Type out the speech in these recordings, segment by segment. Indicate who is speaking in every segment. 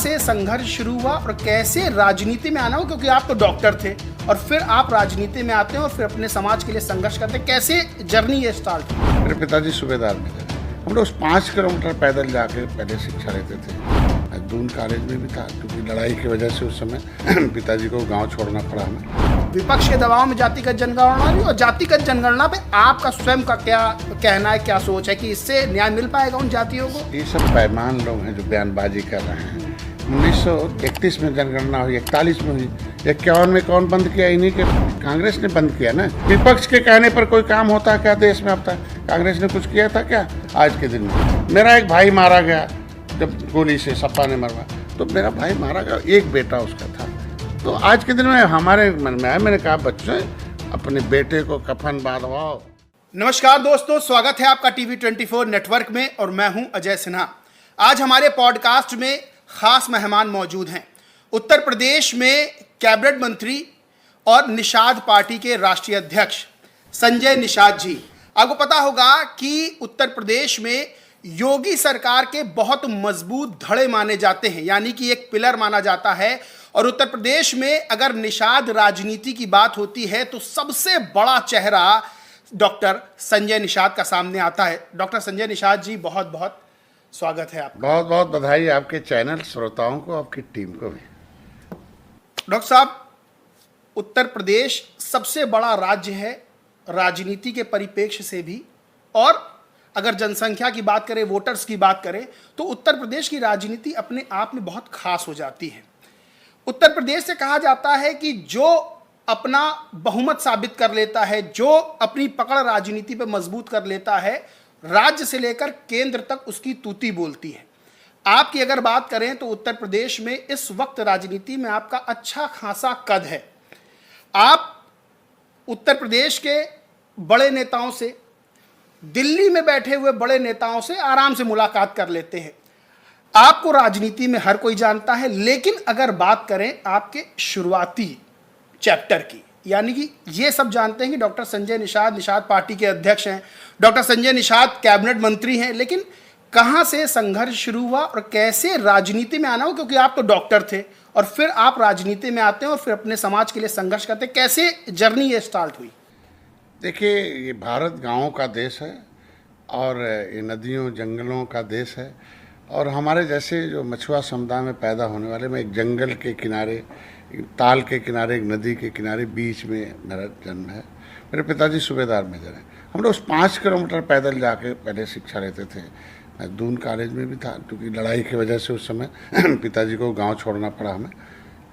Speaker 1: से संघर्ष शुरू हुआ और कैसे राजनीति में आना हो, क्योंकि आप तो डॉक्टर थे और फिर आप राजनीति में आते हैं और फिर अपने समाज के लिए संघर्ष करते हैं, कैसे जर्नी ये स्टार्ट हुई?
Speaker 2: मेरे पिताजी सूबेदार में थे। हम लोग 5 किलोमीटर पैदल जाके पहले शिक्षा लेते थे। दून कॉलेज में भी था, क्योंकि लड़ाई की वजह से उस समय पिताजी को गांव छोड़ना पड़ा हमें।
Speaker 1: विपक्ष के दबाव में जातिगत जनगणना हुई और जातिगत जनगणना पे आपका स्वयं का क्या कहना है, क्या सोच है कि इससे न्याय मिल पाएगा उन जातियों को?
Speaker 2: ये सब बेईमान लोग हैं जो बयानबाजी कर रहे हैं। 1931 में जनगणना हुई, 41 में हुई, 51 में कौन बंद किया? इन्हीं के कांग्रेस ने बंद किया ना। विपक्ष के कहने पर कोई काम होता है क्या देश में? अब तक कांग्रेस ने कुछ किया था क्या? आज के दिन में मेरा एक भाई मारा गया, जब गोली से सपा ने मरवा, तो मेरा भाई मारा गया, एक बेटा उसका था। तो आज के दिन में हमारे मन में आया, मैंने कहा बच्चों अपने बेटे को कफन बांधवाओ।
Speaker 1: नमस्कार दोस्तों, स्वागत है आपका टीवी 24 नेटवर्क में और मैं हूं अजय सिन्हा। आज हमारे पॉडकास्ट में खास मेहमान मौजूद हैं। उत्तर प्रदेश में कैबिनेट मंत्री और निषाद पार्टी के राष्ट्रीय अध्यक्ष संजय निषाद जी। आपको पता होगा कि उत्तर प्रदेश में योगी सरकार के बहुत मजबूत धड़े माने जाते हैं, यानी कि एक पिलर माना जाता है। और उत्तर प्रदेश में अगर निषाद राजनीति की बात होती है तो सबसे बड़ा चेहरा डॉक्टर संजय निषाद का सामने आता है। डॉक्टर संजय निषाद जी, बहुत बहुत स्वागत है आपका।
Speaker 2: बहुत बहुत बधाई आपके चैनल श्रोताओं को, आपकी टीम को भी।
Speaker 1: डॉक्टर साहब, उत्तर प्रदेश सबसे बड़ा राज्य है राजनीति के परिप्रेक्ष्य से भी, और अगर जनसंख्या की बात करें, वोटर्स की बात करें, तो उत्तर प्रदेश की राजनीति अपने आप में बहुत खास हो जाती है। उत्तर प्रदेश से कहा जाता है कि जो अपना बहुमत साबित कर लेता है, जो अपनी पकड़ राजनीति पे मजबूत कर लेता है, राज्य से लेकर केंद्र तक उसकी तूती बोलती है। आपकी अगर बात करें तो उत्तर प्रदेश में इस वक्त राजनीति में आपका अच्छा खासा कद है। आप उत्तर प्रदेश के बड़े नेताओं से, दिल्ली में बैठे हुए बड़े नेताओं से आराम से मुलाकात कर लेते हैं। आपको राजनीति में हर कोई जानता है, लेकिन अगर बात करें आपके शुरुआती चैप्टर की, यानी कि ये सब जानते हैं कि डॉक्टर संजय निषाद निषाद पार्टी के अध्यक्ष हैं, डॉक्टर संजय निषाद कैबिनेट मंत्री हैं, लेकिन कहाँ से संघर्ष शुरू हुआ और कैसे राजनीति में आना हो, क्योंकि आप तो डॉक्टर थे और फिर आप राजनीति में आते हैं और फिर अपने समाज के लिए संघर्ष करते हैं, कैसे जर्नी ये स्टार्ट हुई?
Speaker 2: देखिए, ये भारत गांवों का देश है और ये नदियों जंगलों का देश है। और हमारे जैसे जो मछुआ समुदाय में पैदा होने वाले, मैं एक जंगल के किनारे, एक ताल के किनारे, एक नदी के किनारे बीच में मेरा जन्म है। मेरे पिताजी सूबेदार मेजर हैं। हम लोग 5 किलोमीटर पैदल जाके पहले शिक्षा लेते थे। मैं दून कॉलेज में भी था, क्योंकि लड़ाई की वजह से उस समय पिताजी को गाँव छोड़ना पड़ा हमें।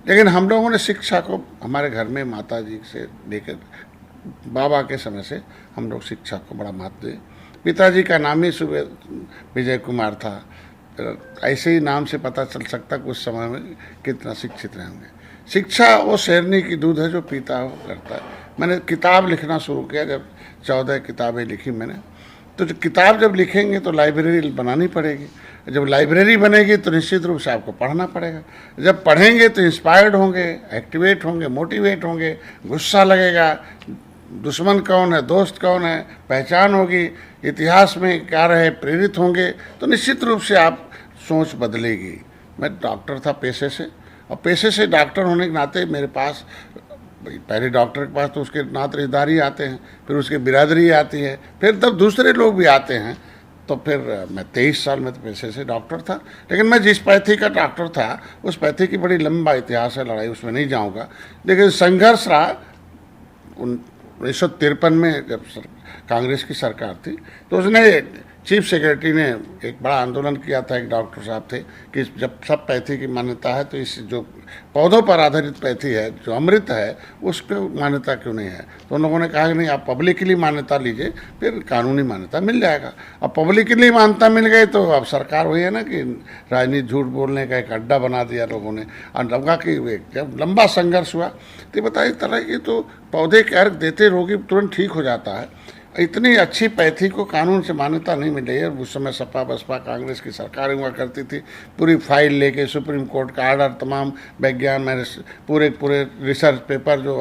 Speaker 2: लेकिन हम लोगों ने शिक्षा को हमारे घर में माता जी से लेकर बाबा के समय से हम लोग शिक्षा को बड़ा महत्व दिए। पिताजी का नाम ही विजय कुमार था। ऐसे ही नाम से पता चल सकता कि उस समय में कितना शिक्षित रहे होंगे। शिक्षा वो शेरनी की दूध है जो पीता हो करता है। मैंने किताब लिखना शुरू किया, जब 14 किताबें लिखी मैंने। तो जो किताब जब लिखेंगे तो लाइब्रेरी बनानी पड़ेगी। जब लाइब्रेरी बनेगी तो निश्चित रूप से आपको पढ़ना पड़ेगा। जब पढ़ेंगे तो इंस्पायर्ड होंगे, एक्टिवेट होंगे, मोटिवेट होंगे, गुस्सा लगेगा, दुश्मन कौन है, दोस्त कौन है, पहचान होगी, इतिहास में क्या रहे, प्रेरित होंगे, तो निश्चित रूप से आप सोच बदलेगी। मैं डॉक्टर था पेशे से, और पेशे से डॉक्टर होने के नाते मेरे पास, पहले डॉक्टर के पास तो उसके नात रिश्तेदारी आते हैं, फिर उसकी बिरादरी आती है, फिर तब दूसरे लोग भी आते हैं। तो फिर मैं 23 साल में तो पेशे से डॉक्टर था। लेकिन मैं जिस पैथी का डॉक्टर था उस पैथी की बड़ी लंबा इतिहास है, लड़ाई उसमें नहीं जाऊँगा। लेकिन संघर्ष रहा 1953 में, जब कांग्रेस की सरकार थी, तो उसने चीफ सेक्रेटरी ने एक बड़ा आंदोलन किया था। एक डॉक्टर साहब थे कि जब सब पैथी की मान्यता है तो इस जो पौधों पर आधारित पैथी है, जो अमृत है, उस पर मान्यता क्यों नहीं है? तो उन लोगों ने कहा कि नहीं, आप पब्लिकली मान्यता लीजिए, फिर कानूनी मान्यता मिल जाएगा। अब पब्लिकली मान्यता मिल गई तो अब सरकार हुई है ना कि राजनीति झूठ बोलने का एक अड्डा बना दिया लोगों ने। और लगा कि जब लंबा संघर्ष हुआ तो बताइए, इस तरह की तो पौधे के अर्घ देते रोगी तुरंत ठीक हो जाता है। इतनी अच्छी पैथी को कानून से मान्यता नहीं मिली है। उस समय सपा बसपा कांग्रेस की सरकार हुआ करती थी, पूरी फाइल लेके सुप्रीम कोर्ट का आर्डर, तमाम विज्ञान मैंने पूरे रिसर्च पेपर जो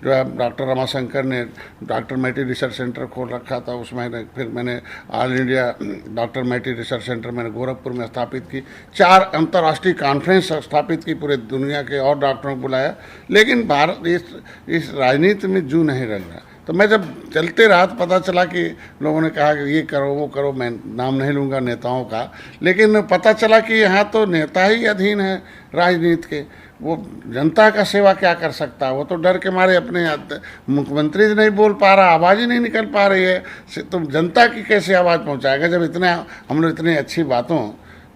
Speaker 2: है डॉक्टर रमाशंकर ने डॉक्टर मैटी रिसर्च सेंटर खोल रखा था, उसमें फिर मैंने all India doctor Maiti research centre मैंने गोरखपुर में स्थापित की, 4 अंतर्राष्ट्रीय कॉन्फ्रेंस स्थापित की, पूरे दुनिया के और डॉक्टरों को बुलाया, लेकिन भारत इस राजनीति में जू नहीं रंग रहा। तो मैं जब चलते रहा तो पता चला कि लोगों ने कहा कि ये करो वो करो, मैं नाम नहीं लूँगा नेताओं का, लेकिन पता चला कि यहाँ तो नेता ही अधीन है राजनीति के। वो जनता का सेवा क्या कर सकता है? वो तो डर के मारे अपने मुख्यमंत्री नहीं बोल पा रहा, आवाज़ ही नहीं निकल पा रही है, तो जनता की कैसे आवाज़ पहुँचाएगा जब इतने हम लोग इतनी अच्छी बातों।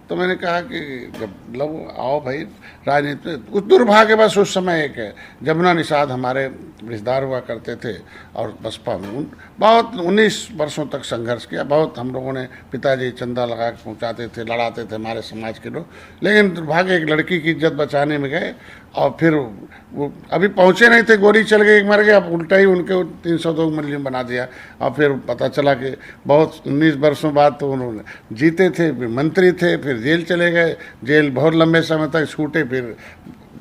Speaker 2: तो मैंने कहा कि जब लोग आओ भाई राजनीति में। दुर्भाग्यवश उस समय एक है जमुना निषाद हमारे रिश्तेदार हुआ करते थे और बसपा में बहुत 19 वर्षों तक संघर्ष किया। बहुत हम लोगों ने, पिताजी चंदा लगा के पहुँचाते थे, लड़ाते थे हमारे समाज के लोग, लेकिन दुर्भाग्य एक लड़की की इज्जत बचाने में गए और फिर वो अभी पहुँचे नहीं थे, गोली चल गई, मर गए, अब उल्टा ही उनके 302 मुस्लिम बना दिया। और फिर पता चला कि बहुत 19 वर्षों बाद तो उन्होंने जीते थे, फिर मंत्री थे, फिर जेल चले गए, जेल बहुत लंबे समय तक छूटे, फिर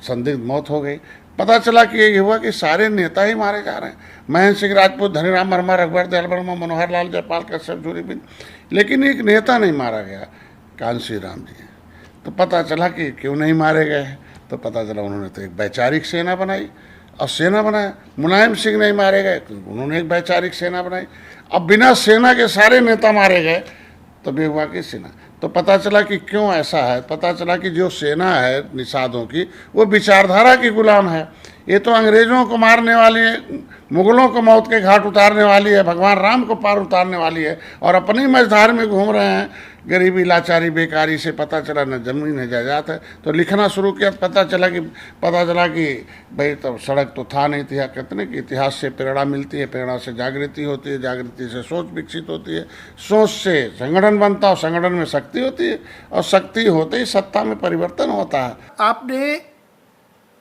Speaker 2: संदिग्ध मौत हो गई। पता चला कि ये हुआ कि सारे नेता ही मारे जा रहे हैं, महेंद्र सिंह राजपूत, धनीराम वर्मा, रघुवर दयाल वर्मा, मनोहर लाल, जयपाल कश्यप, सूर्यबिंद, लेकिन एक नेता नहीं मारा गया, कांशी राम जी। तो पता चला कि क्यों नहीं मारे गए, तो पता चला उन्होंने तो एक वैचारिक सेना बनाई और सेना बनाया। मुलायम सिंह नहीं मारे गए, उन्होंने एक वैचारिक सेना बनाई। अब बिना सेना के सारे नेता मारे गए तो बेहुआ की सेना। तो पता चला कि क्यों ऐसा है, पता चला कि जो सेना है निषादों की वो विचारधारा की गुलाम है। ये तो अंग्रेज़ों को मारने वाली है, मुगलों को मौत के घाट उतारने वाली है, भगवान राम को पार उतारने वाली है, और अपनी मझधार में घूम रहे हैं गरीबी, लाचारी, बेकारी से। पता चला न जमीन है जायदाद है, तो लिखना शुरू किया। पता चला कि भाई तब सड़क तो था नहीं, था कितने कि इतिहास से प्रेरणा मिलती है, प्रेरणा से जागृति होती है, जागृति से सोच विकसित होती है, सोच से संगठन बनता है, संगठन में शक्ति होती है, और शक्ति होते ही सत्ता में परिवर्तन होता है।
Speaker 1: आपने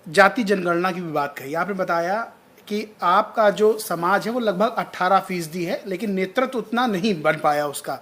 Speaker 1: जाति जनगणना की भी बात कही, आपने बताया कि आपका जो समाज है वो लगभग 18% है, लेकिन नेतृत्व उतना नहीं बन पाया उसका।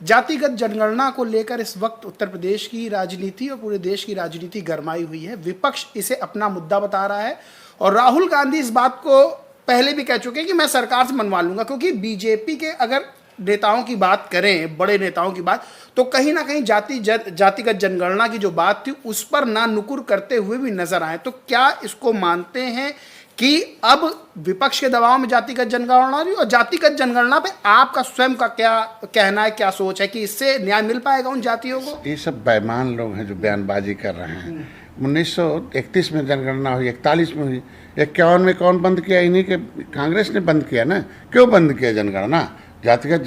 Speaker 1: जातिगत जनगणना को लेकर इस वक्त उत्तर प्रदेश की राजनीति और पूरे देश की राजनीति गरमाई हुई है। विपक्ष इसे अपना मुद्दा बता रहा है और राहुल गांधी इस बात को पहले भी कह चुके हैं कि मैं सरकार से मनवा लूंगा, क्योंकि बीजेपी के अगर नेताओं की बात करें, बड़े नेताओं की बात, तो कहीं ना कहीं जातिगत जनगणना की जो बात थी उस पर ना नुकुर करते हुए भी नजर आए। तो क्या इसको मानते हैं कि अब विपक्ष के दबाव में जातिगत जनगणना रही, और जातिगत जनगणना पे आपका स्वयं का क्या कहना है, क्या सोच है कि इससे न्याय मिल पाएगा उन जातियों को?
Speaker 2: ये सब बेईमान लोग हैं जो बयानबाजी कर रहे हैं। 1931 में जनगणना हुई, 41 में हुई, 51 में कौन बंद किया? इन्हीं के कांग्रेस ने बंद किया ना। क्यों बंद किया जनगणना? जातिगत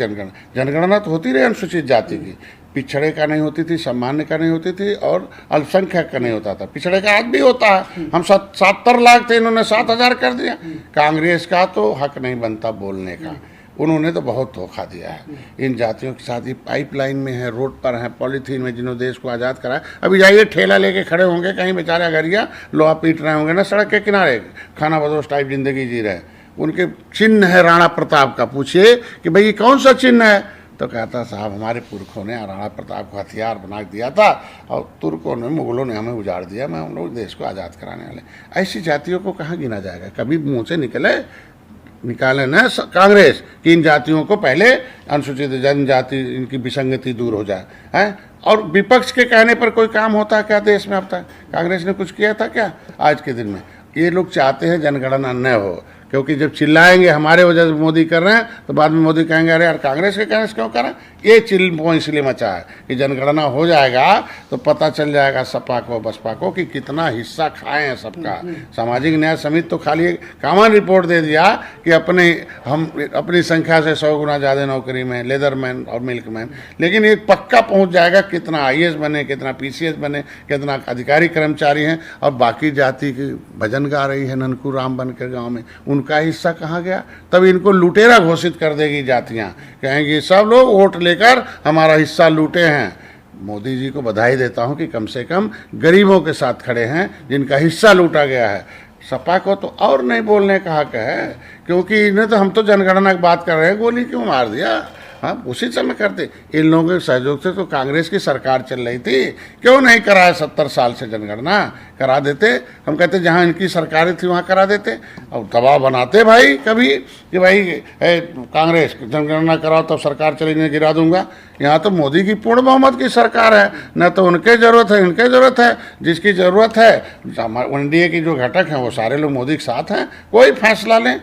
Speaker 2: जनगणना तो होती रही अनुसूचित जाति की, पिछड़े का नहीं होती थी, सामान्य का नहीं होती थी, और अल्पसंख्यक का नहीं होता था। पिछड़े का आज भी होता है, हम 77 लाख थे, इन्होंने 7,000 कर दिया। कांग्रेस का तो हक नहीं बनता बोलने का, उन्होंने तो बहुत धोखा दिया है इन जातियों के साथ। ही पाइपलाइन में है, रोड पर है, पॉलीथीन में, जिन्होंने देश को आज़ाद कराया। अभी जाइए ठेला लेके खड़े होंगे कहीं, बेचारे अगरिया लोहा पीट रहे होंगे ना सड़क के किनारे, खाना बदोश टाइप जिंदगी जी रहे, उनके चिन्ह है राणा प्रताप का। पूछिए कि भाई ये कौन सा चिन्ह है, तो कहता साहब हमारे पुरखों ने राणा प्रताप को हथियार बना दिया था और तुर्कों ने, मुगलों ने हमें उजाड़ दिया, मैं हम लोग देश को आज़ाद कराने वाले। ऐसी जातियों को कहाँ गिना जाएगा? कभी मुँह से निकाले न कांग्रेस कि इन जातियों को पहले अनुसूचित जनजाति, इनकी विसंगति दूर हो जाए है। और विपक्ष के कहने पर कोई काम होता है क्या देश में? अब तक कांग्रेस ने कुछ किया था क्या आज के दिन में? ये लोग चाहते हैं जनगणना न हो, क्योंकि जब चिल्लाएंगे हमारे वजह से मोदी कर रहे हैं, तो बाद में मोदी कहेंगे अरे यार कांग्रेस के कहने से क्यों कर रहे हैं। ये चिल्ल इसलिए मचा है कि जनगणना हो जाएगा तो पता चल जाएगा सपा को बसपा को कि कितना हिस्सा खाए हैं सबका। सामाजिक न्याय समिति तो खाली कॉमन रिपोर्ट दे दिया कि हम अपनी संख्या से 100 गुना ज़्यादा नौकरी में, लेदरमैन और मिल्कमैन, लेकिन ये पक्का पहुँच जाएगा कितना IAS बने, कितना PCS बने, कितना अधिकारी कर्मचारी हैं। और बाकी जाति की भजन गा रही है ननकू राम बनकर गाँव में, उनका हिस्सा कहाँ गया? तब इनको लुटेरा घोषित कर देगी जातियाँ, कहेंगी सब लोग वोट लेकर हमारा हिस्सा लूटे हैं। मोदी जी को बधाई देता हूं कि कम से कम गरीबों के साथ खड़े हैं जिनका हिस्सा लूटा गया है। सपा को तो और नहीं बोलने का हक है, क्योंकि इन्हें तो हम तो जनगणना की बात कर रहे हैं, गोली क्यों मार दिया? हाँ, उसी समय करते। इन लोगों के सहयोग से तो कांग्रेस की सरकार चल रही थी, क्यों नहीं कराया 70 साल से जनगणना? करा देते। हम कहते जहाँ इनकी सरकारें थी वहाँ करा देते। अब दबाव बनाते भाई कभी कि भाई कांग्रेस जनगणना कराओ तब सरकार चलेगी, गिरा दूंगा। यहाँ तो मोदी की पूर्ण बहुमत की सरकार है, न तो उनके जरूरत है इनके जरूरत है। जिसकी जरूरत है, एनडीए की जो घटक हैं वो सारे लोग मोदी के साथ हैं, कोई फैसला लें।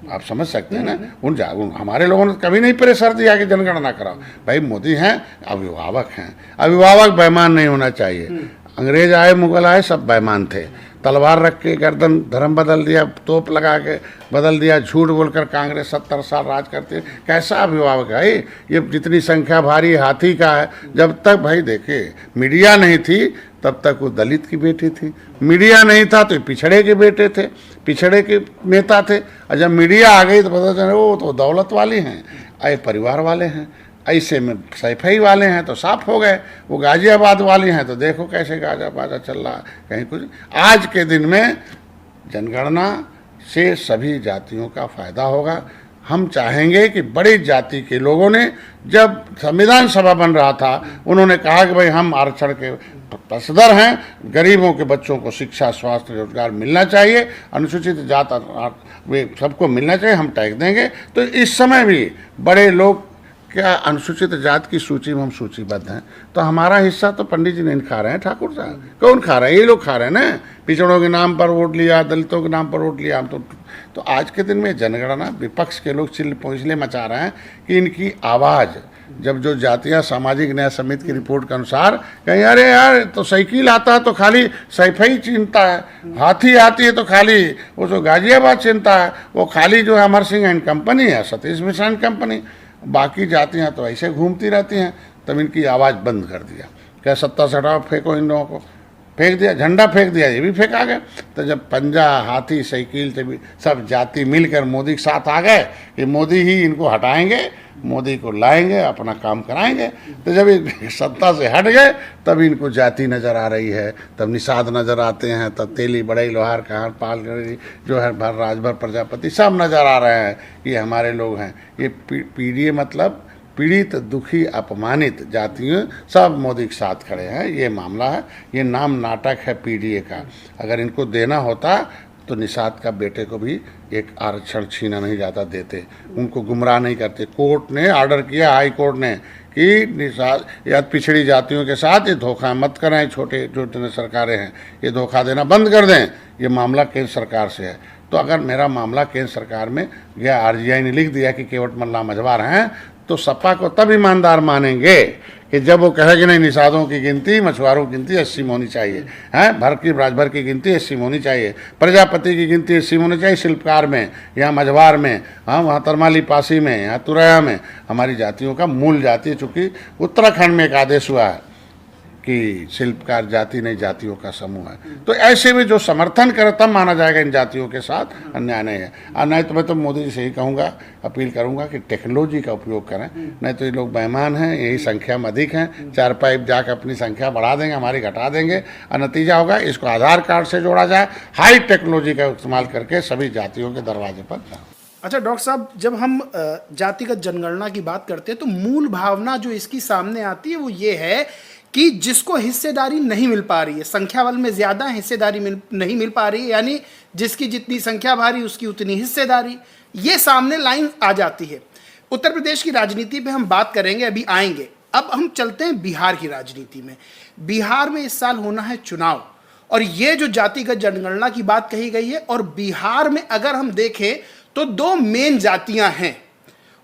Speaker 2: आप समझ सकते हैं ना। हमारे लोगों ने कभी नहीं प्रेशर दिया कि जनगणना कराओ। भाई मोदी हैं, अभिभावक हैं, अभिभावक बेईमान नहीं होना चाहिए। अंग्रेज आए, मुगल आए, सब बेईमान थे। तलवार रख के गर्दन धर्म बदल दिया, तोप लगा के बदल दिया, झूठ बोलकर कांग्रेस 70 साल राज करती है। कैसा अभिभावक है ये? जितनी संख्या भारी हाथी का है। जब तक भाई देखिए मीडिया नहीं थी तब तक वो दलित की बेटी थी, मीडिया नहीं था तो पिछड़े के बेटे थे, पिछड़े के नेता थे। और जब मीडिया आ गई तो पता चला वो तो दौलत वाले हैं, आए परिवार वाले हैं, ऐसे में सैफई वाले हैं तो साफ हो गए। वो गाजियाबाद वाले हैं तो देखो कैसे गाजा बाजा चल रहा है, कहीं कुछ। आज के दिन में जनगणना से सभी जातियों का फायदा होगा। हम चाहेंगे कि बड़ी जाति के लोगों ने, जब संविधान सभा बन रहा था, उन्होंने कहा कि भाई हम आरक्षण के पक्षधर हैं, गरीबों के बच्चों को शिक्षा, स्वास्थ्य, रोजगार मिलना चाहिए, अनुसूचित जात वे सबको मिलना चाहिए, हम टैक्स देंगे। तो इस समय भी बड़े लोग क्या अनुसूचित जात की सूची में हम सूचीबद्ध हैं, तो हमारा हिस्सा तो पंडित जी नहीं खा रहे हैं, ठाकुर साहब कौन खा रहा है? ये लोग खा रहे हैं ना। पिछड़ों के नाम पर वोट लिया, दलितों के नाम पर वोट लिया। हम तो आज के दिन में जनगणना विपक्ष के लोग चिल्ल इसलिए मचा रहे हैं कि इनकी आवाज़, जब जो जातीय सामाजिक न्याय समिति की रिपोर्ट के अनुसार कहीं अरे यार तो साइकिल आता है तो खाली सैफई चिंता है, हाथी आती है तो खाली वो जो गाजियाबाद चिंता है, वो खाली जो है अमर सिंह एंड कंपनी है, सतीश मिश्रा एंड कंपनी, बाकी जातियाँ तो ऐसे घूमती रहती हैं। तब इनकी आवाज़ बंद कर दिया, क्या सत्ता से हटाओ, फेंको इन लोगों को, फेंक दिया, झंडा फेंक दिया, ये भी फेंका गया। तो जब पंजा, हाथी, साइकिल से सब जाति मिलकर मोदी के साथ आ गए कि मोदी ही इनको हटाएंगे, मोदी को लाएंगे, अपना काम कराएंगे, तो जब ये सत्ता से हट गए तब इनको जाति नज़र आ रही है, तब निषाद नज़र आते हैं, तब तेली, बड़ई, लोहार, कहार, पाल, जो है भर, राजभर, प्रजापति सब नज़र आ रहे हैं कि हमारे लोग हैं। ये पीढ़ी मतलब पीड़ित, दुखी, अपमानित जातियों सब मोदी के साथ खड़े हैं। ये मामला है, ये नाम नाटक है पीडीए का। अगर इनको देना होता तो निषाद का बेटे को भी एक आरक्षण छीना नहीं जाता देते, उनको गुमराह नहीं करते। कोर्ट ने ऑर्डर किया, हाई कोर्ट ने, कि निषाद या पिछड़ी जातियों के साथ ये धोखा मत करें, छोटे जो सरकारें हैं ये धोखा देना बंद कर दें। ये मामला केंद्र सरकार से है। तो अगर मेरा मामला केंद्र सरकार में गया, आरजीआई ने लिख दिया कि केवट मल्ला मझवार हैं, तो सपा को तब ईमानदार मानेंगे कि जब वो कहेगी नहीं निषादों की गिनती, मछुआरों की गिनती 80 में होनी चाहिए, हैं भर की राजभर की गिनती 80 में होनी चाहिए, प्रजापति की गिनती 80 में होनी चाहिए, शिल्पकार में, यहाँ मझवार में, हाँ वहाँ तरमाली पासी में, यहाँ तुरैया में हमारी जातियों का मूल जाति है। चूँकि उत्तराखंड में एक आदेश हुआ है कि शिल्पकार जाति नहीं जातियों का समूह है, तो ऐसे में जो समर्थन करे तब माना जाएगा इन जातियों के साथ, अन्याय नहीं है। और नहीं तो मैं तो मोदी जी से ही कहूँगा, अपील करूँगा कि टेक्नोलॉजी का उपयोग करें, नहीं तो ये लोग बेईमान हैं, यही संख्या में अधिक हैं, 4 पाइप जाकर अपनी संख्या बढ़ा देंगे, हमारी घटा देंगे, और नतीजा होगा इसको आधार कार्ड से जोड़ा जाए, हाई टेक्नोलॉजी का इस्तेमाल करके सभी जातियों के दरवाजे पर जाए।
Speaker 1: अच्छा डॉक्टर साहब, जब हम जातिगत जनगणना की बात करते हैं तो मूल भावना जो इसकी सामने आती है वो ये है कि जिसको हिस्सेदारी नहीं मिल पा रही है, संख्या बल में ज़्यादा हिस्सेदारी नहीं मिल पा रही है, यानी जिसकी जितनी संख्या भारी उसकी उतनी हिस्सेदारी, ये सामने लाइन आ जाती है। उत्तर प्रदेश की राजनीति पे हम बात करेंगे, अभी आएंगे। अब हम चलते हैं बिहार की राजनीति में। बिहार में इस साल होना है चुनाव, और ये जो जातिगत जनगणना की बात कही गई है, और बिहार में अगर हम देखें तो 2 मेन जातियां हैं,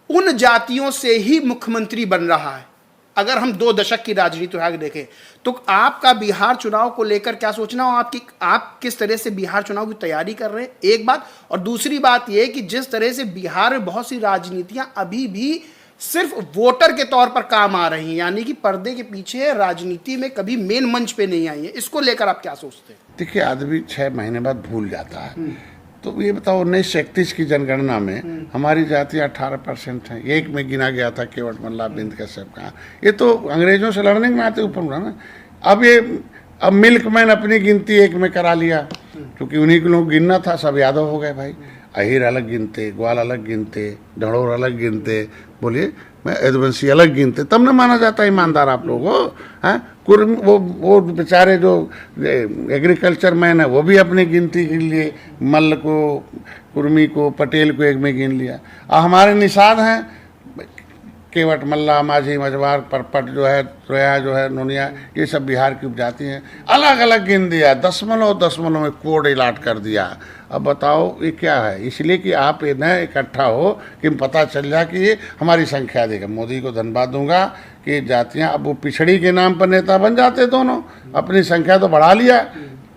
Speaker 1: उन जातियों से ही मुख्यमंत्री बन रहा है। अगर हम 2 दशक की राजनीति उठा के देखें तो आपका बिहार चुनाव को लेकर क्या सोचना हो, आप किस तरह से बिहार चुनाव की तैयारी कर रहे हैं, एक बात। और दूसरी बात यह कि जिस तरह से बिहार में बहुत सी राजनीतियां अभी भी सिर्फ वोटर के तौर पर काम आ रही हैं, यानी कि पर्दे के पीछे राजनीति में कभी मेन मंच पे नहीं आई है, इसको लेकर आप क्या सोचते हैं?
Speaker 2: देखिए, आदमी 6 महीने बाद भूल जाता है। तो ये बताओ 1931 की जनगणना में हमारी जाति 18% है, एक में गिना गया था केवट मल्ला, बिंद कश्यप का। ये तो अंग्रेजों से लड़ने में आते ऊपर ना। अब मिल्कमैन अपनी गिनती 1 में करा लिया, क्योंकि उन्हीं के लोग गिनना था, सब यादव हो गए भाई। अहिर अलग गिनते, ग्वाल अलग गिनते, ढड़ोर अलग गिनते, बोलिए मैं यदुवंशी अलग गिनते, तब न माना जाता ईमानदार आप लोगों को। हैं कुर्म वो बेचारे जो एग्रीकल्चर मैन है वो भी अपनी गिनती के लिए मल्ल को, कुर्मी को, पटेल को एक में गिन लिया। और हमारे निषाद हैं केवट, मल्ला, माझी, मझवार, परपट जो है, रोया जो है, नोनिया, ये सब बिहार की उपजाति हैं, अलग अलग गिन दिया, दशमलव में कोड इलाट कर दिया। अब बताओ ये क्या है? इसलिए कि आप ये न इकट्ठा हो कि पता चल जाए कि ये हमारी संख्या देगा। मोदी को धन्यवाद दूंगा कि जातियां अब वो पिछड़ी के नाम पर नेता बन जाते दोनों, अपनी संख्या तो बढ़ा लिया,